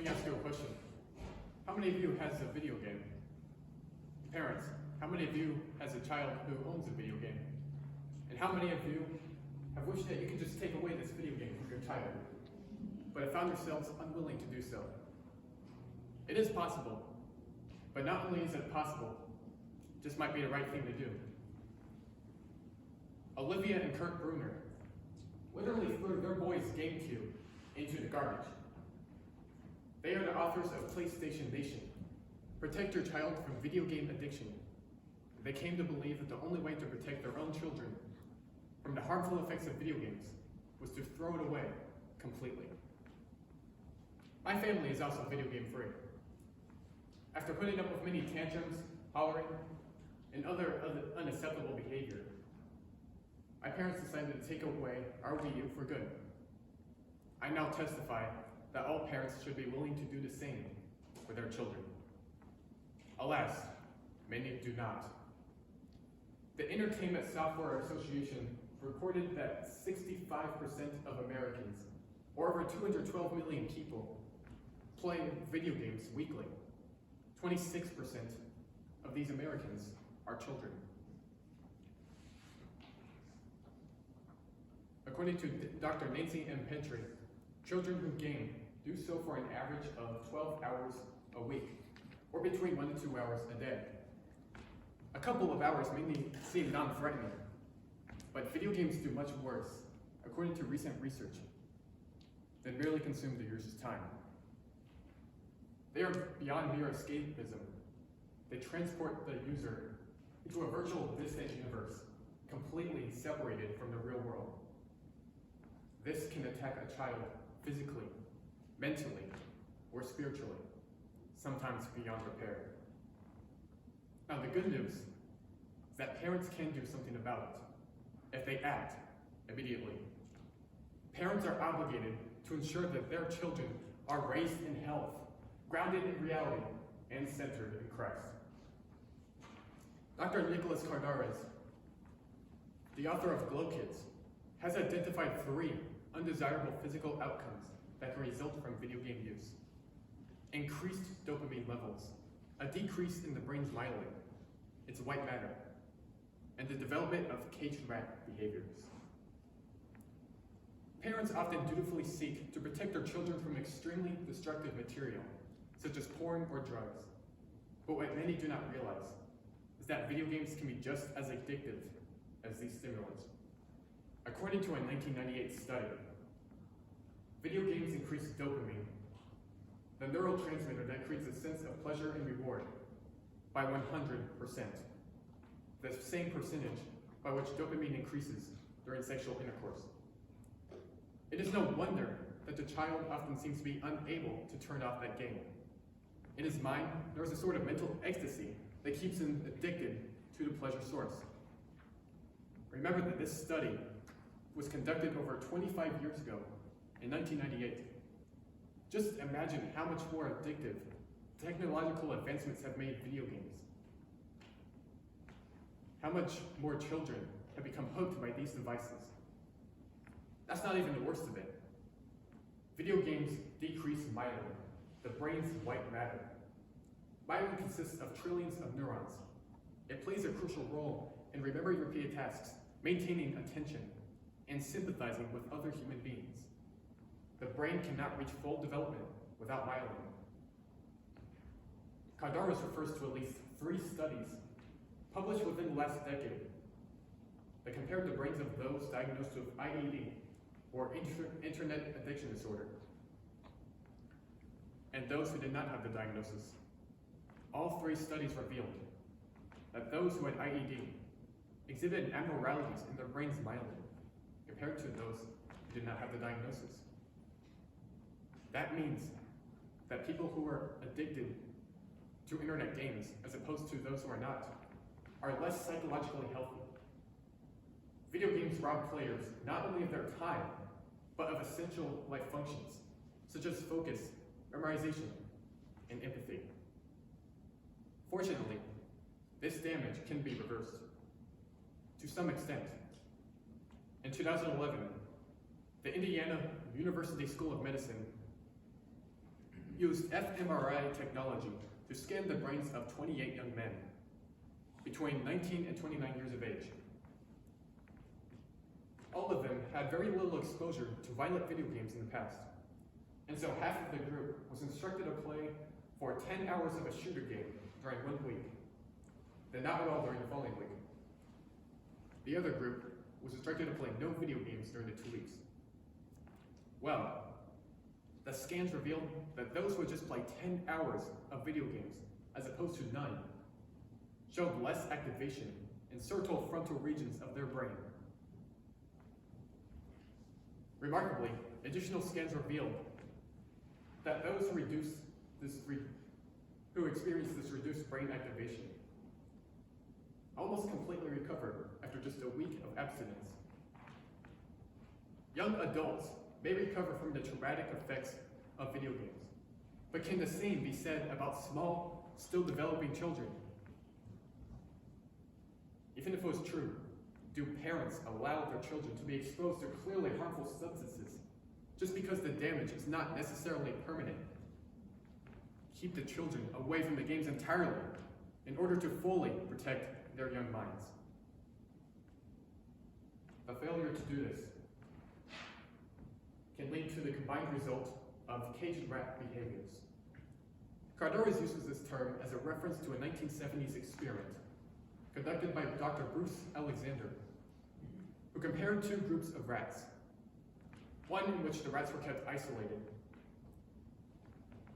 Let me ask you a question. How many of you has a video game? Parents, how many of you has a child who owns a video game? And how many of you have wished that you could just take away this video game from your child, but have found yourselves unwilling to do so? It is possible, but not only is it possible, it just might be the right thing to do. Olivia and Kurt Bruner literally threw their boy's GameCube into the garbage. They are the authors of PlayStation Nation, Protect Your Child from Video Game Addiction. They came to believe that the only way to protect their own children from the harmful effects of video games was to throw it away completely. My family is also video game free. After putting up with many tantrums, hollering, and other unacceptable behavior, my parents decided to take away our Wii U for good. I now testify that all parents should be willing to do the same for their children. Alas, many do not. The Entertainment Software Association reported that 65% of Americans, or over 212 million people, play video games weekly. 26% of these Americans are children. According to Dr. Nancy M. Pentry, children who game do so for an average of 12 hours a week, or between 1 to 2 hours a day. A couple of hours may seem non-threatening, but video games do much worse, according to recent research, than merely consume the user's time. They are beyond mere escapism. They transport the user into a virtual distant universe, completely separated from the real world. This can attack a child physically, mentally, or spiritually, sometimes beyond repair. Now the good news is that parents can do something about it if they act immediately. Parents are obligated to ensure that their children are raised in health, grounded in reality, and centered in Christ. Dr. Nicholas Cardarez, the author of Glow Kids, has identified 3 undesirable physical outcomes that can result from video game use. Increased dopamine levels, a decrease in the brain's myelin, its white matter, and the development of cage rat behaviors. Parents often dutifully seek to protect their children from extremely destructive material, such as porn or drugs. But what many do not realize is that video games can be just as addictive as these stimulants. According to a 1998 study, video games increase dopamine, the neurotransmitter that creates a sense of pleasure and reward, by 100%, the same percentage by which dopamine increases during sexual intercourse. It is no wonder that the child often seems to be unable to turn off that game. In his mind, there is a sort of mental ecstasy that keeps him addicted to the pleasure source. Remember that this study was conducted over 25 years ago, in 1998. Just imagine how much more addictive technological advancements have made video games. How much more children have become hooked by these devices. That's not even the worst of it. Video games decrease myelin, the brain's white matter. Myelin consists of trillions of neurons. It plays a crucial role in remembering repeated tasks, maintaining attention, and sympathizing with other human beings. The brain cannot reach full development without myelin. Cardarez refers to at least 3 studies published within the last decade that compared the brains of those diagnosed with IED, or internet addiction disorder, and those who did not have the diagnosis. All 3 studies revealed that those who had IED exhibited abnormalities in their brain's myelin compared to those who did not have the diagnosis. That means that people who are addicted to internet games, as opposed to those who are not, are less psychologically healthy. Video games rob players not only of their time, but of essential life functions, such as focus, memorization, and empathy. Fortunately, this damage can be reversed to some extent. In 2011, the Indiana University School of Medicine used fMRI technology to scan the brains of 28 young men between 19 and 29 years of age. All of them had very little exposure to violent video games in the past, and so half of the group was instructed to play for 10 hours of a shooter game during 1 week, then not at all during the following week. The other group was instructed to play no video games during the 2 weeks. Well, the scans revealed that those who would just play 10 hours of video games, as opposed to none, showed less activation in certain frontal regions of their brain. Remarkably, additional scans revealed that those who experienced this reduced brain activation almost completely recovered after just a week of abstinence. Young adults may recover from the traumatic effects of video games, but can the same be said about small, still developing children? Even if it was true, do parents allow their children to be exposed to clearly harmful substances just because the damage is not necessarily permanent? Keep the children away from the games entirely in order to fully protect their young minds. A failure to do this can lead to the combined result of caged rat behaviors. Cardoris uses this term as a reference to a 1970s experiment conducted by Dr. Bruce Alexander, who compared 2 groups of rats, one in which the rats were kept isolated,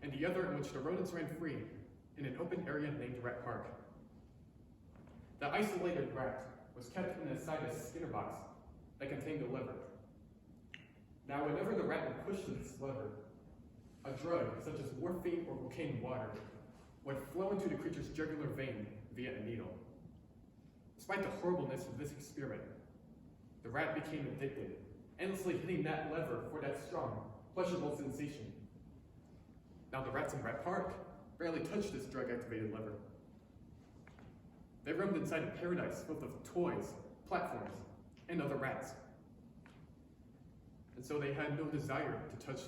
and the other in which the rodents ran free in an open area named Rat Park. The isolated rat was kept inside a Skinner box that contained a lever. Now, whenever the rat would push this lever, a drug, such as morphine or cocaine water, would flow into the creature's jugular vein via a needle. Despite the horribleness of this experiment, the rat became addicted, endlessly hitting that lever for that strong, pleasurable sensation. Now the rats in Rat Park barely touched this drug-activated lever. They roamed inside a paradise filled with toys, platforms, and other rats. And so they had no desire to touch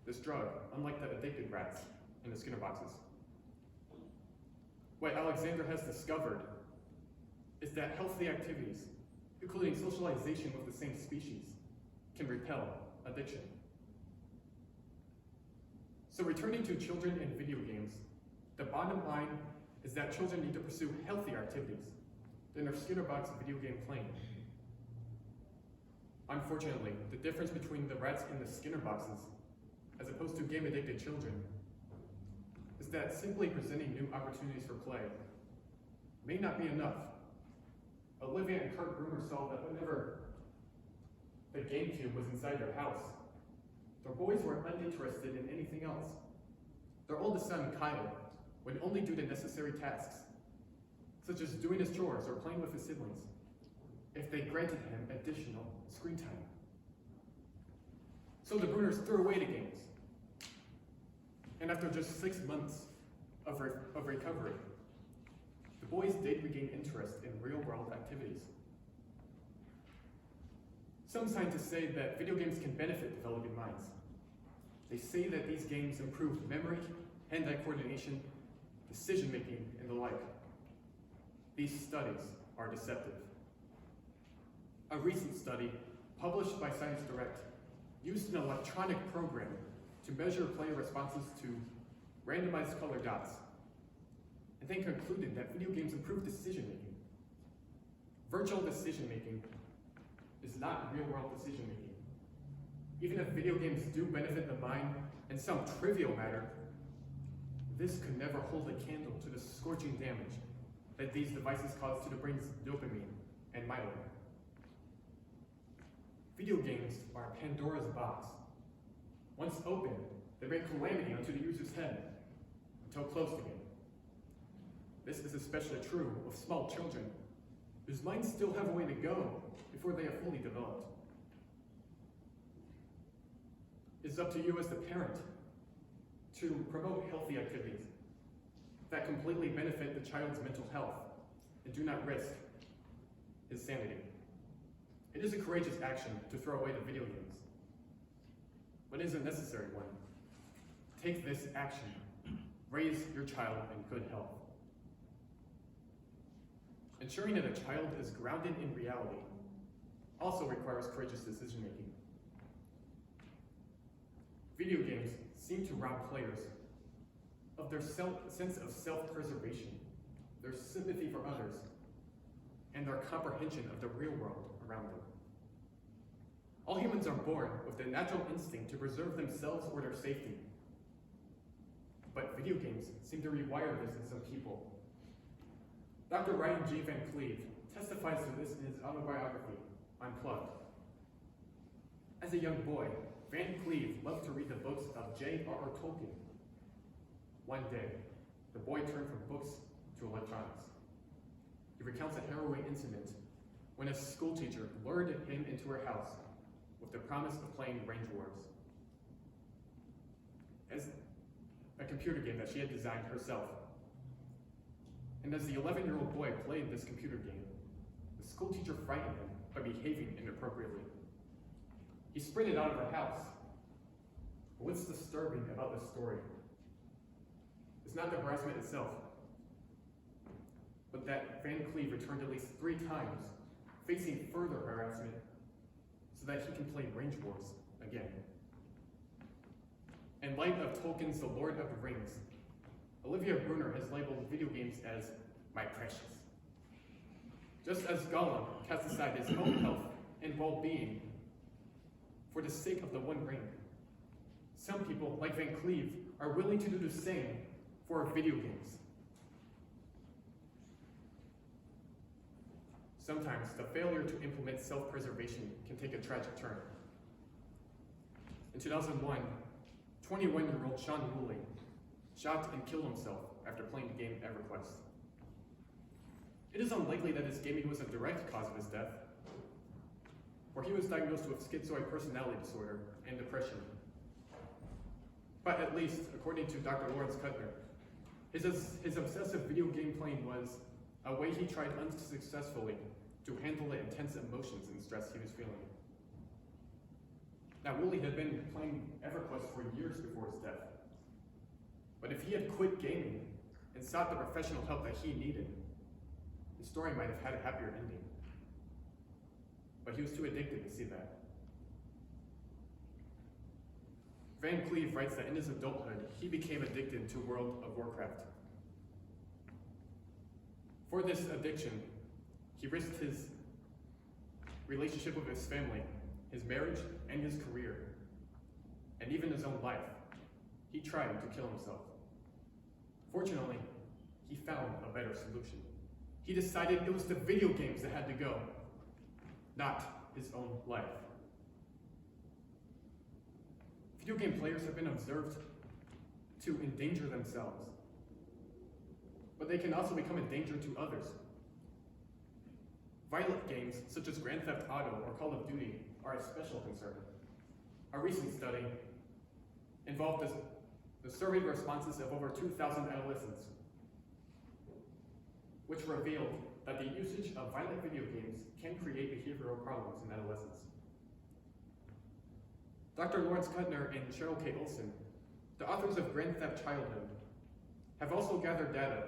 this drug, unlike the addicted rats in the Skinner boxes. What Alexander has discovered is that healthy activities, including socialization with the same species, can repel addiction. So returning to children and video games, the bottom line is that children need to pursue healthy activities than their Skinner box video game playing. Unfortunately, the difference between the rats in the Skinner boxes, as opposed to game-addicted children, is that simply presenting new opportunities for play may not be enough. Olivia and Kurt Brumer saw that whenever the GameCube was inside their house, their boys were uninterested in anything else. Their oldest son, Kyle, would only do the necessary tasks, such as doing his chores or playing with his siblings, if they granted him additional screen time. So the Bruners threw away the games. And after just 6 months of recovery, the boys did regain interest in real-world activities. Some scientists say that video games can benefit developing minds. They say that these games improve memory, hand-eye coordination, decision-making, and the like. These studies are deceptive. A recent study, published by Science Direct, used an electronic program to measure player responses to randomized color dots, and then concluded that video games improve decision-making. Virtual decision-making is not real-world decision-making. Even if video games do benefit the mind in some trivial matter, this could never hold a candle to the scorching damage that these devices cause to the brain's dopamine and myelin. Video games are Pandora's box. Once open, they bring calamity onto the user's head until closed again. This is especially true of small children, whose minds still have a way to go before they are fully developed. It's up to you as the parent to promote healthy activities that completely benefit the child's mental health and do not risk his sanity. It is a courageous action to throw away the video games, but it is a necessary one. Take this action. Raise your child in good health. Ensuring that a child is grounded in reality also requires courageous decision-making. Video games seem to rob players of their sense of self-preservation, their sympathy for others, and their comprehension of the real world around them. All humans are born with the natural instinct to preserve themselves or their safety. But video games seem to rewire this in some people. Dr. Ryan G. Van Cleve testifies to this in his autobiography, Unplugged. As a young boy, Van Cleve loved to read the books of J.R.R. Tolkien. One day, the boy turned from books to electronics. He recounts a harrowing incident when a schoolteacher lured him into her house with the promise of playing Range Wars, as a computer game that she had designed herself. And as the 11-year-old boy played this computer game, the schoolteacher frightened him by behaving inappropriately. He sprinted out of her house. But what's disturbing about this story is not the harassment itself, but that Van Cleve returned at least 3 times, facing further harassment, so that he can play Range Wars again. In light of Tolkien's The Lord of the Rings, Olivia Brunner has labeled video games as my precious. Just as Gollum cast aside his own health and well-being for the sake of the One Ring, some people, like Van Cleve, are willing to do the same for video games. Sometimes the failure to implement self-preservation can take a tragic turn. In 2001, 21-year-old Sean Woolley shot and killed himself after playing the game EverQuest. It is unlikely that his gaming was a direct cause of his death, for he was diagnosed with schizoid personality disorder and depression. But at least, according to Dr. Lawrence Kuttner, his obsessive video game playing was a way he tried unsuccessfully to handle the intense emotions and stress he was feeling. Now, Woolley had been playing EverQuest for years before his death. But if he had quit gaming and sought the professional help that he needed, his story might have had a happier ending. But he was too addicted to see that. Van Cleve writes that in his adulthood, he became addicted to World of Warcraft. For this addiction, he risked his relationship with his family, his marriage, and his career, and even his own life. He tried to kill himself. Fortunately, he found a better solution. He decided it was the video games that had to go, not his own life. Video game players have been observed to endanger themselves, but they can also become a danger to others. Violent games such as Grand Theft Auto or Call of Duty are a special concern. A recent study involved the surveyed responses of over 2,000 adolescents, which revealed that the usage of violent video games can create behavioral problems in adolescents. Dr. Lawrence Kuttner and Cheryl K. Olson, the authors of Grand Theft Childhood, have also gathered data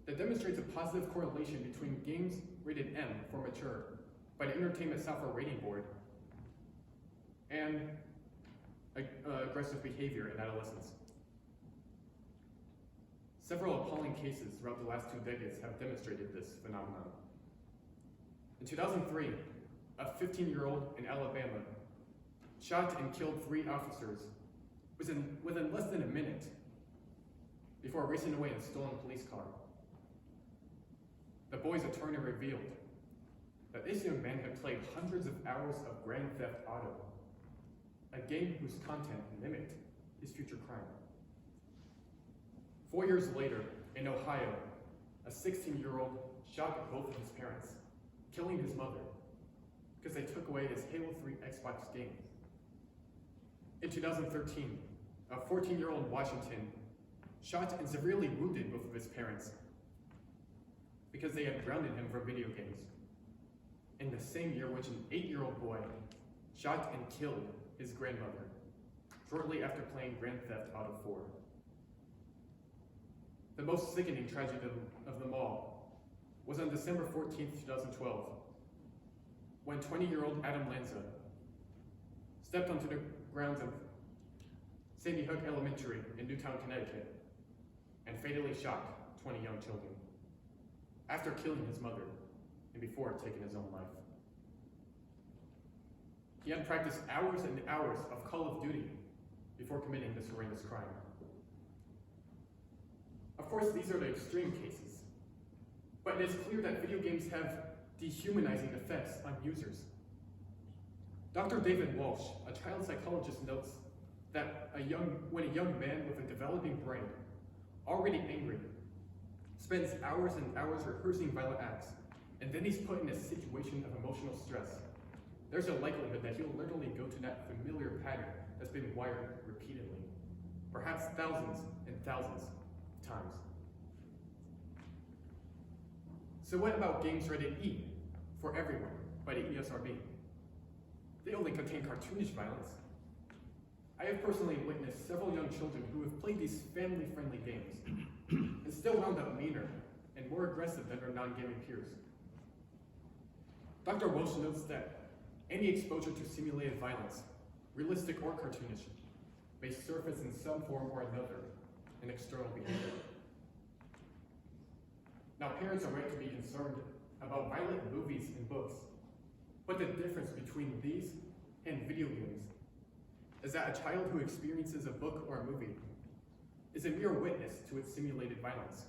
that demonstrates a positive correlation between games rated M for mature by the Entertainment Software Rating Board and aggressive behavior in adolescents. Several appalling cases throughout the last 2 decades have demonstrated this phenomenon. In 2003, a 15-year-old in Alabama shot and killed 3 officers within less than a minute before racing away in a stolen police car. The boy's attorney revealed that this young man had played hundreds of hours of Grand Theft Auto, a game whose content mimicked his future crime. 4 years later, in Ohio, a 16-year-old shot both of his parents, killing his mother because they took away his Halo 3 Xbox game. In 2013, a 14-year-old in Washington shot and severely wounded both of his parents because they had grounded him for video games. In the same year, which an 8-year-old boy shot and killed his grandmother shortly after playing Grand Theft Auto 4. The most sickening tragedy of them all was on December 14, 2012, when 20-year-old Adam Lanza stepped onto the grounds of Sandy Hook Elementary in Newtown, Connecticut, and fatally shot 20 young children, after killing his mother and before taking his own life. He had practiced hours and hours of Call of Duty before committing this horrendous crime. Of course, these are the extreme cases, but it is clear that video games have dehumanizing effects on users. Dr. David Walsh, a child psychologist, notes that when a young man with a developing brain, already angry, spends hours and hours rehearsing violent acts, and then he's put in a situation of emotional stress, there's a likelihood that he'll literally go to that familiar pattern that's been wired repeatedly, perhaps thousands and thousands of times. So what about games rated E for everyone by the ESRB? They only contain cartoonish violence. I have personally witnessed several young children who have played these family-friendly games and still wound up meaner and more aggressive than their non-gaming peers. Dr. Walsh notes that any exposure to simulated violence, realistic or cartoonish, may surface in some form or another in external behavior. Now, parents are right to be concerned about violent movies and books, but the difference between these and video games is that a child who experiences a book or a movie is a mere witness to its simulated violence.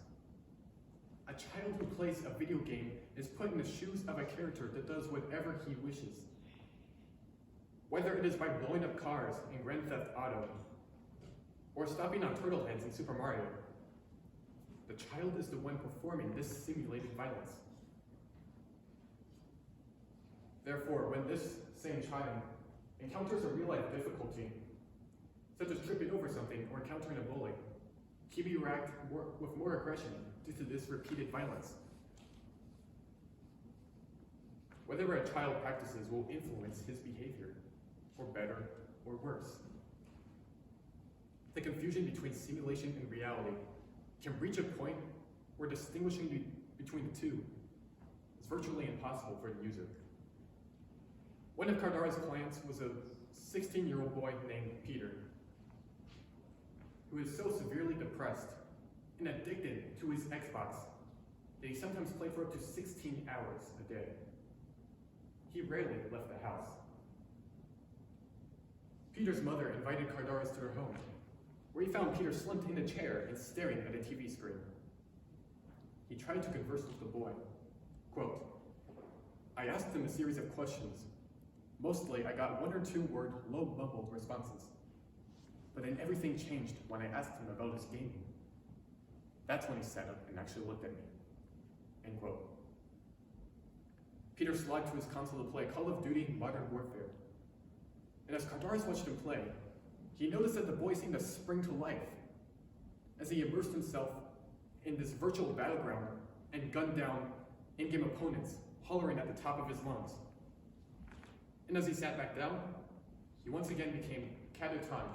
A child who plays a video game is put in the shoes of a character that does whatever he wishes. Whether it is by blowing up cars in Grand Theft Auto or stopping on turtle heads in Super Mario, the child is the one performing this simulated violence. Therefore, when this same child encounters a real-life difficulty, such as tripping over something or encountering a bully, he may react with more aggression due to this repeated violence. Whatever a child practices will influence his behavior, for better or worse. The confusion between simulation and reality can reach a point where distinguishing between the two is virtually impossible for the user. One of Cardara's clients was a 16-year-old boy named Peter, who is so severely depressed and addicted to his Xbox that he sometimes played for up to 16 hours a day. He rarely left the house. Peter's mother invited Cardaras to her home, where he found Peter slumped in a chair and staring at a TV screen. He tried to converse with the boy. Quote, "I asked him a series of questions. Mostly, I got 1 or 2 word, low mumbled responses. But then everything changed when I asked him about his gaming. That's when he sat up and actually looked at me." End quote. Peter slogged to his console to play Call of Duty Modern Warfare. And as Cardaras watched him play, he noticed that the boy seemed to spring to life as he immersed himself in this virtual battleground and gunned down in-game opponents, hollering at the top of his lungs. And as he sat back down, he once again became catatonic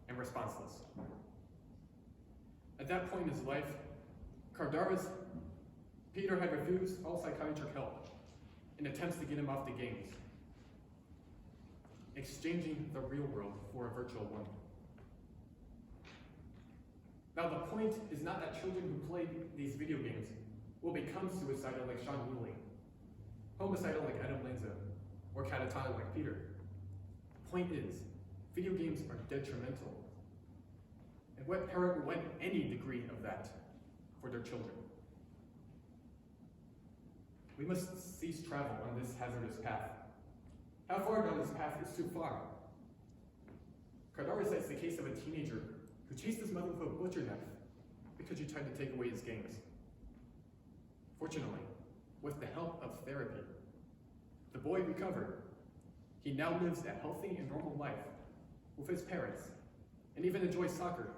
and responseless. At that point in his life, Peter had refused all psychiatric help in attempts to get him off the games, exchanging the real world for a virtual one. Now, the point is not that children who play these video games will become suicidal like Sean Woolley, homicidal like Adam Lanza, or catatonic like Peter. The point is, video games are detrimental. And what parent would want any degree of that for their children? We must cease travel on this hazardous path. How far down this path is too far? Cardaras cites the case of a teenager who chased his mother with a butcher knife because she tried to take away his games. Fortunately, with the help of therapy, the boy recovered. He now lives a healthy and normal life with his parents and even enjoys soccer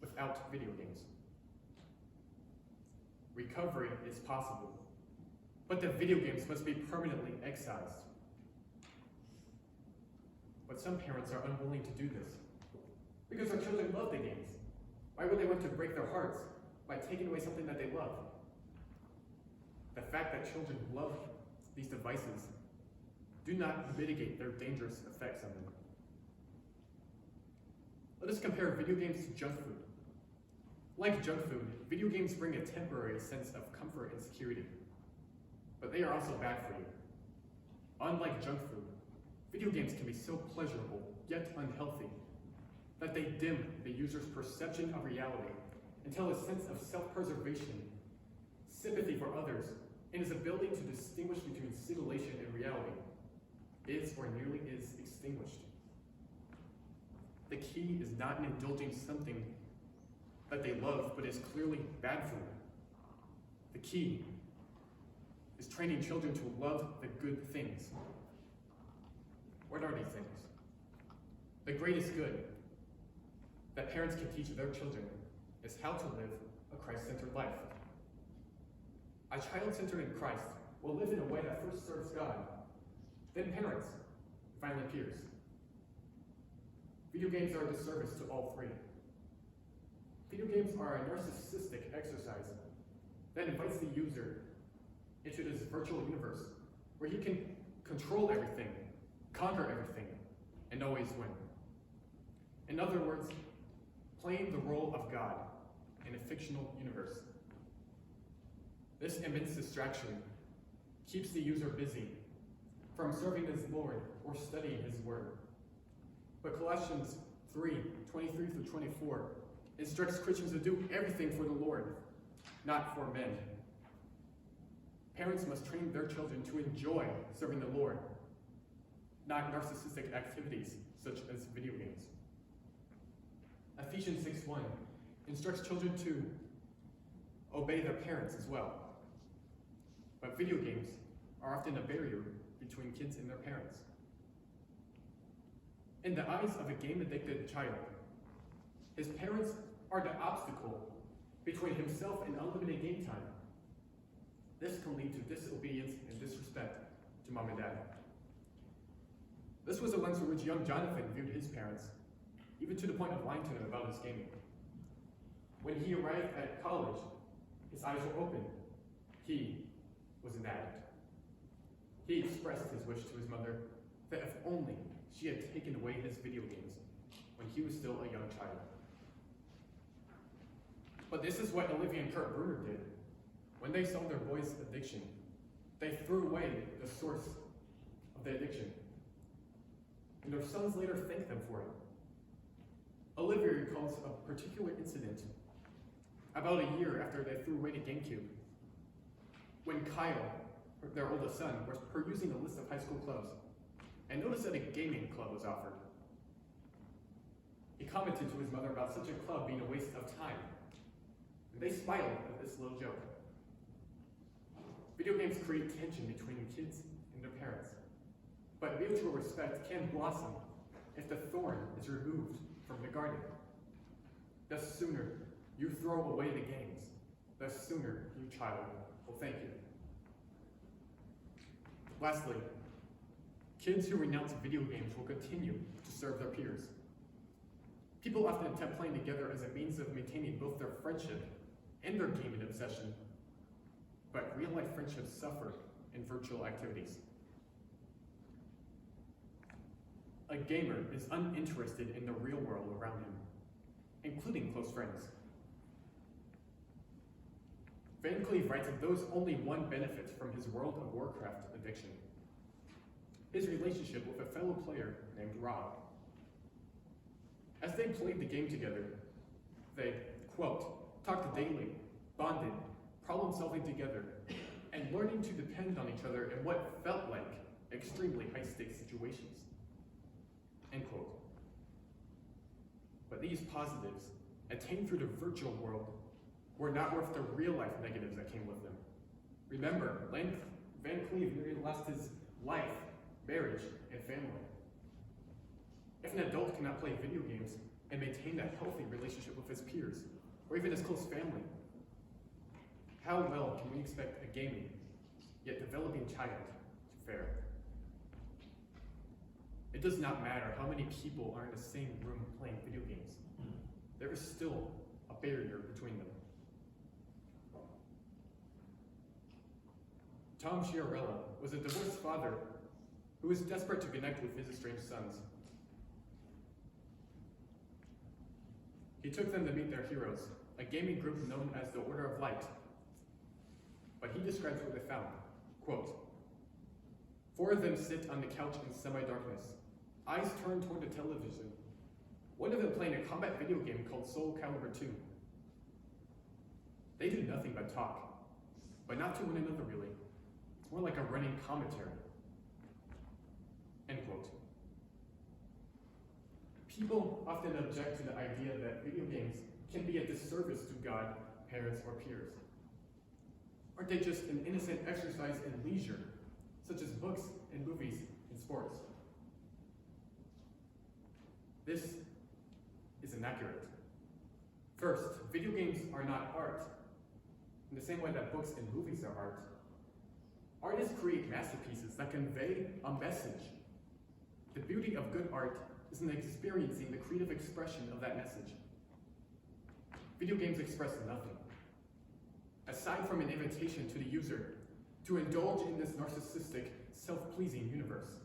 without video games. Recovery is possible, but the video games must be permanently excised. But some parents are unwilling to do this because their children love the games. Why would they want to break their hearts by taking away something that they love? The fact that children love these devices do not mitigate their dangerous effects on them. Let us compare video games to junk food. Like junk food, video games bring a temporary sense of comfort and security, but they are also bad for you. Unlike junk food, video games can be so pleasurable, yet unhealthy, that they dim the user's perception of reality until a sense of self-preservation, sympathy for others, and his ability to distinguish between simulation and reality is or nearly is extinguished. The key is not in indulging something that they love, but is clearly bad for them. The key is training children to love the good things. What are these things? The greatest good that parents can teach their children is how to live a Christ-centered life. A child centered in Christ will live in a way that first serves God, then parents, and finally peers. Video games are a disservice to all three. Video games are a narcissistic exercise that invites the user into this virtual universe where he can control everything, conquer everything, and always win. In other words, playing the role of God in a fictional universe. This immense distraction keeps the user busy from serving his Lord or studying his word. But Colossians 3:23 through 24 instructs Christians to do everything for the Lord, not for men. Parents must train their children to enjoy serving the Lord, not narcissistic activities such as video games. Ephesians 6:1 instructs children to obey their parents as well. But video games are often a barrier between kids and their parents. In the eyes of a game-addicted child, his parents are the obstacle between himself and unlimited game time. This can lead to disobedience and disrespect to mom and dad. This was the lens through which young Jonathan viewed his parents, even to the point of lying to them about his gaming. When he arrived at college, his eyes were open. He was an addict. He expressed his wish to his mother that if only she had taken away his video games when he was still a young child. But this is what Olivia and Kurt Bruner did. When they saw their boy's addiction, they threw away the source of the addiction. And their sons later thanked them for it. Olivia recalls a particular incident about a year after they threw away the GameCube, when Kyle, their oldest son, was perusing a list of high school clubs and noticed that a gaming club was offered. He commented to his mother about such a club being a waste of time, and they smiled at this little joke. Video games create tension between kids and their parents, but mutual respect can blossom if the thorn is removed from the garden. The sooner you throw away the games, the sooner you, child, will thank you. Lastly, kids who renounce video games will continue to serve their peers. People often attempt playing together as a means of maintaining both their friendship and their gaming obsession, but real-life friendships suffer in virtual activities. A gamer is uninterested in the real world around him, including close friends. Van Cleave writes that those only one benefits from his World of Warcraft addiction: his relationship with a fellow player named Rob. As they played the game together, they, quote, talked daily, bonded, problem-solving together, and learning to depend on each other in what felt like extremely high-stakes situations, end quote. But these positives, attained through the virtual world, were not worth the real-life negatives that came with them. Remember, Van Cleave nearly lost his life, marriage, and family. If an adult cannot play video games and maintain a healthy relationship with his peers, or even his close family, how well can we expect a gaming, yet developing child to fare? It does not matter how many people are in the same room playing video games. There is still a barrier between them. Tom Chiarella was a divorced father who was desperate to connect with his estranged sons. He took them to meet their heroes, a gaming group known as the Order of Light. But he describes what they found. Quote, "4 of them sit on the couch in semi-darkness, eyes turned toward the television. One of them playing a combat video game called Soul Calibur 2. They do nothing but talk, but not to one another really. It's more like a running commentary." End quote. People often object to the idea that video games can be a disservice to God, parents, or peers. Aren't they just an innocent exercise in leisure, such as books and movies and sports? This is inaccurate. First, video games are not art. In the same way that books and movies are art, artists create masterpieces that convey a message. The beauty of good art is in experiencing the creative expression of that message. Video games express nothing, aside from an invitation to the user to indulge in this narcissistic, self-pleasing universe.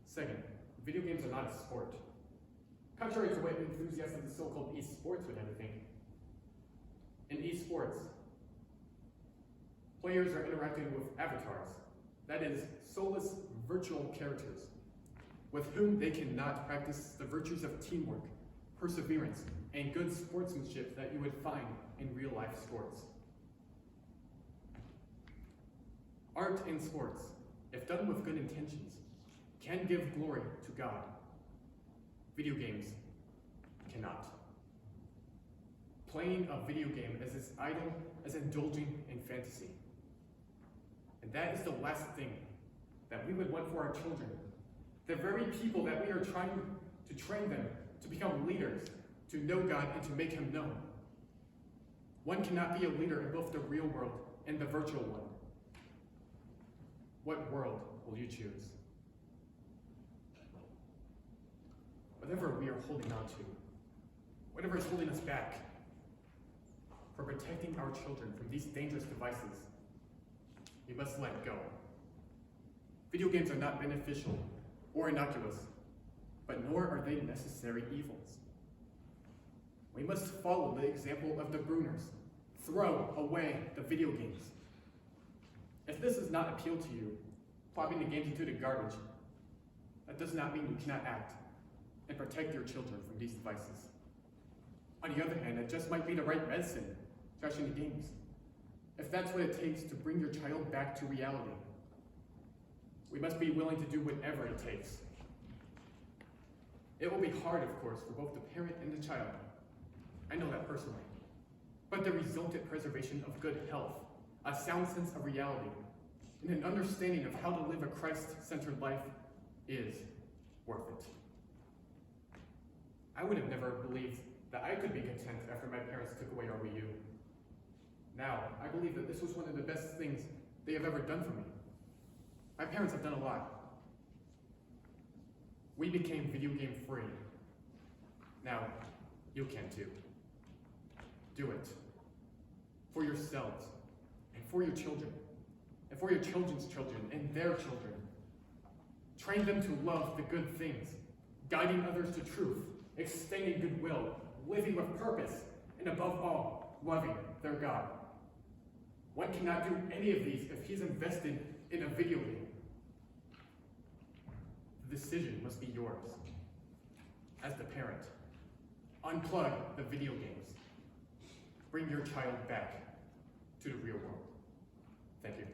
Second, video games are not a sport. Contrary to what enthusiasts of the so-called esports would have you think. In esports, players are interacting with avatars, that is, soulless virtual characters, with whom they cannot practice the virtues of teamwork, perseverance, and good sportsmanship that you would find in real-life sports. Art in sports, if done with good intentions, can give glory to God. Video games cannot. Playing a video game is as idle as indulging in fantasy. And that is the last thing that we would want for our children. The very people that we are trying to train them to become leaders, to know God and to make Him known. One cannot be a leader in both the real world and the virtual one. What world will you choose? Whatever we are holding on to, whatever is holding us back for protecting our children from these dangerous devices, we must let go. Video games are not beneficial or innocuous, but nor are they necessary evils. We must follow the example of the Bruners. Throw away the video games. If this does not appeal to you, plopping the games into the garbage, that does not mean you cannot act and protect your children from these devices. On the other hand, it just might be the right medicine, trashing the games. If that's what it takes to bring your child back to reality, we must be willing to do whatever it takes. It will be hard, of course, for both the parent and the child. I know that personally. But the resultant preservation of good health, a sound sense of reality, and an understanding of how to live a Christ-centered life is worth it. I would have never believed that I could be content after my parents took away our Wii U. Now, I believe that this was one of the best things they have ever done for me. My parents have done a lot. We became video game free. Now, you can too. Do it. For yourselves, and for your children, and for your children's children, and their children. Train them to love the good things, guiding others to truth, extending goodwill, living with purpose, and above all, loving their God. One cannot do any of these if he's invested in a video game. The decision must be yours. As the parent, unplug the video games. Bring your child back to the real world. Thank you.